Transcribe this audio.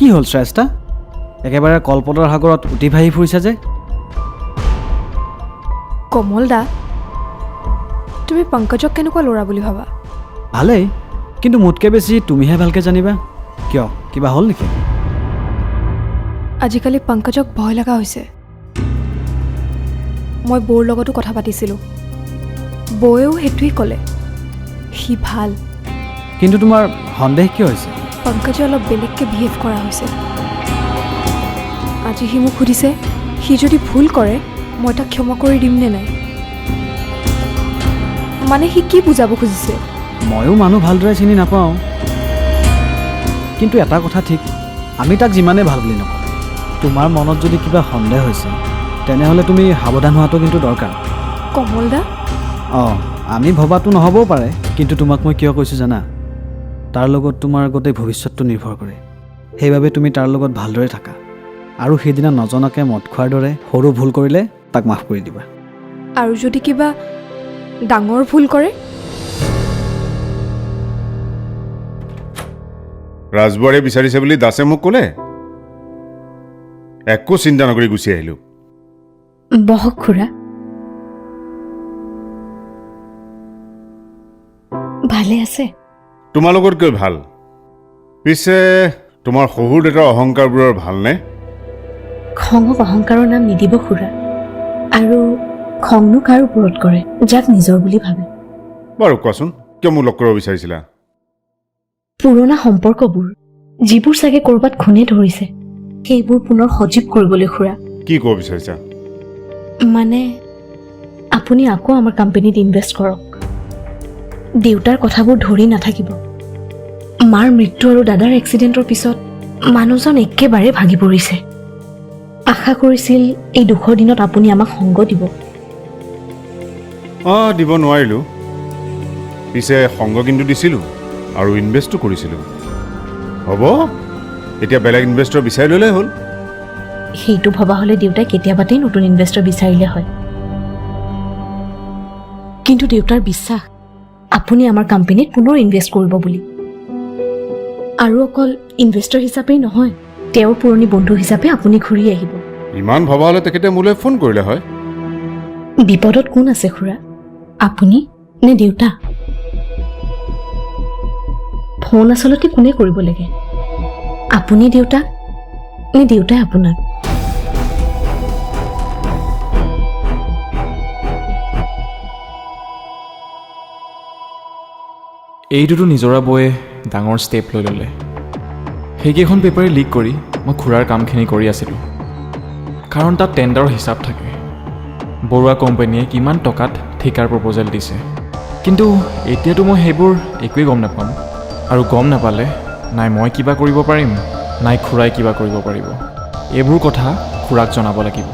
কি হ'ল শ্ৰেষ্ঠা একেবাৰে কলপতৰ সাগৰত উটি ভাহি ফুৰিছা যে কমল দা তুমি পংকজক কেনেকুৱা ল'ৰা বুলি ভাবা ভালেই কিন্তু মোতকৈ বেছি তুমিহে ভালকৈ জানিবা কিয় কিবা হ'ল নেকি আজিকালি পংকজক ভয় লগা হৈছে মই বৌৰ লগতো কথা পাতিছিলোঁ বৌয়েও সেইটোৱেই ক'লে সি ভাল কিন্তু তোমাৰ সন্দেহ কিয় হৈছে পংকজে অলপ বেলেগকৈ বিহেভ কৰা হৈছে আজি সি মোক সুধিছে সি যদি ভুল কৰে মই তাক ক্ষমা কৰি দিম নে নাই মানে সি কি বুজাব খুজিছে ময়ো মানুহ ভালদৰে চিনি নাপাওঁ কিন্তু এটা কথা ঠিক আমি তাক যিমানেই ভাল বুলি নকওঁ তোমাৰ মনত যদি কিবা সন্দেহ হৈছে তেনেহ'লে তুমি সাৱধান হোৱাটো কিন্তু দৰকাৰ কমল দা অঁ আমি ভবাটো নহ'বও পাৰে কিন্তু তোমাক মই কিয় কৈছোঁ জানা তাৰ লগত তোমাৰ গোটেই ভৱিষ্যতটো নিৰ্ভৰ কৰে সেইবাবে তুমি তাৰ লগত ভালদৰে থাকা আৰু সেইদিনা নজনাকৈ মদ খোৱাৰ দৰে সৰু ভুল কৰিলে তাক মাফ কৰি দিবা আৰু যদি কিবা ডাঙৰ ভুল কৰে ৰাজবোৱাৰীয়ে বিচাৰিছে বুলি দাসে মোক ক'লে একো চিন্তা নকৰি গুচি আহিলোঁ বহক খুৰা ভালে আছে তোমালোকতকৈ ভাল পিছে তোমাৰ শহুৰ দেউতাৰ অহংকাৰবোৰৰ ভালনে খঙক অহংকাৰৰ নাম নিদিব খুৰা আৰু খংনো কাৰ ওপৰত কৰে যাক নিজৰ বুলি ভাবে বাৰু কোৱাচোন কিয় মোক লগ কৰিব বিচাৰিছিলা পুৰণা সম্পৰ্কবোৰ যিবোৰ চাগে ক'ৰবাত খুনে ধৰিছে সেইবোৰ পুনৰ সজীৱ কৰিবলৈ খুৰা কি ক'ব বিচাৰিছা মানে আপুনি আকৌ আমাৰ কোম্পানীত ইনভেষ্ট কৰক দেউতাৰ কথাবোৰ ধৰি নাথাকিব মাৰ মৃত্যু আৰু দাদাৰ এক্সিডেণ্টৰ পিছত মানুহজন একেবাৰে ভাগি পৰিছে আশা কৰিছিল এই দুখৰ দিনত আপুনি আমাক সংগ দিব অঁ দিব নোৱাৰিলোঁ পিছে সংগ কিন্তু দিছিলোঁ আৰু ইনভেষ্টো কৰিছিলোঁ হ'ব এতিয়া বেলেগ ইনভেষ্টৰ বিচাৰি ল'লেই হ'ল সেইটো ভবা হ'লে দেউতাই কেতিয়াবাতেই নতুন ইনভেষ্টৰ বিচাৰিলে হয় কিন্তু দেউতাৰ বিশ্বাস আপুনি আমাৰ কোম্পানীত পুনৰ ইনভেষ্ট কৰিব বুলি আৰু অকল ইনভেষ্টৰ হিচাপেই নহয় তেওঁৰ পুৰণি বন্ধু হিচাপে আপুনি ঘূৰি আহিব ইমান ভবা হ'লে তেখেতে মোলৈ ফোন কৰিলে হয় বিপদত কোন আছে খুৰা আপুনি নে দেউতা ফোন আচলতে কোনে কৰিব লাগে আপুনি দেউতাক নে দেউতাই আপোনাক এইটোতো নিজৰা বৌয়ে ডাঙৰ ষ্টেপ লৈ ল'লে সেইকেইখন পেপাৰে লিক কৰি মই খুৰাৰ কামখিনি কৰি আছিলোঁ কাৰণ তাত টেণ্ডাৰৰ হিচাপ থাকে বৰুৱা কোম্পানীয়ে কিমান টকাত ঠিকাৰ প্ৰপ'জেল দিছে কিন্তু এতিয়াতো মই সেইবোৰ একোৱেই গম নাপাম আৰু গম নাপালে নাই মই কিবা কৰিব পাৰিম নাই খুৰাই কিবা কৰিব পাৰিব এইবোৰ কথা খুৰাক জনাব লাগিব